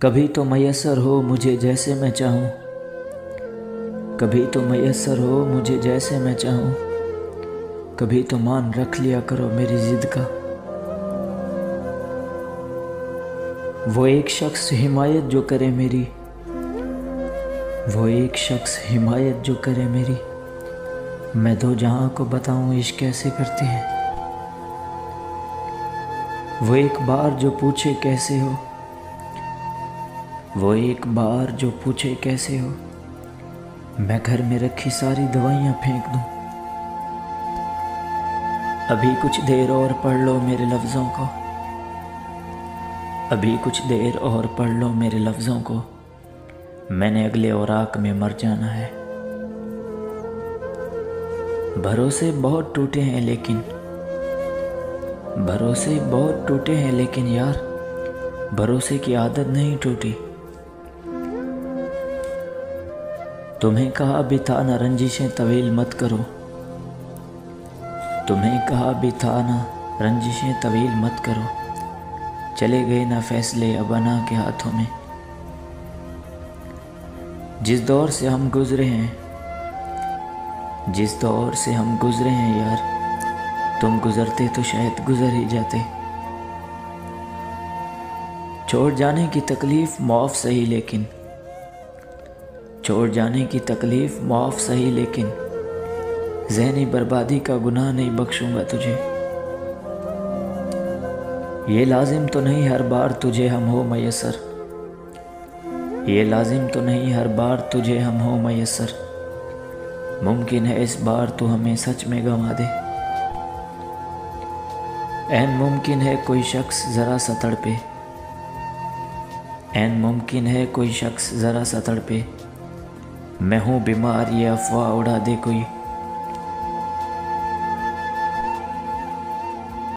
कभी तो मैसर हो मुझे जैसे मैं चाहूँ, कभी तो मैसर हो मुझे जैसे मैं चाहूँ, कभी तो मान रख लिया करो मेरी जिद का। वो एक शख्स हिमायत जो करे मेरी, वो एक शख्स हिमायत जो करे मेरी, मैं दो जहां को बताऊं इश्क कैसे करते हैं। वो एक बार जो पूछे कैसे हो, वो एक बार जो पूछे कैसे हो, मैं घर में रखी सारी दवाइयाँ फेंक दूं। अभी कुछ देर और पढ़ लो मेरे लफ्ज़ों को, अभी कुछ देर और पढ़ लो मेरे लफ्ज़ों को, मैंने अगले औराक में मर जाना है। भरोसे बहुत टूटे हैं लेकिन, भरोसे बहुत टूटे हैं लेकिन यार, भरोसे की आदत नहीं टूटी। तुम्हें कहा भी था ना रंजिशें तवील मत करो, तुम्हें कहा भी था ना रंजिशें तवील मत करो, चले गए ना फैसले अब अना के हाथों में। जिस दौर से हम गुजरे हैं, जिस दौर से हम गुजरे हैं यार, तुम गुजरते तो शायद गुजर ही जाते। छोड़ जाने की तकलीफ माफ सही लेकिन, छोड़ जाने की तकलीफ माफ सही लेकिन, ज़हनी बर्बादी का गुनाह नहीं बख्शूंगा तुझे। ये लाजिम तो नहीं हर बार तुझे हम हो मैसर, ये लाजिम तो नहीं हर बार तुझे हम हो मैसर, मुमकिन है इस बार तू हमें सच में गंवा दे। ऐन मुमकिन है कोई शख्स ज़रा सा तड़पे, ऐन मुमकिन है कोई शख्स ज़रा सा तड़पे, मैं हूँ बीमार ये अफवाह उड़ा दे कोई।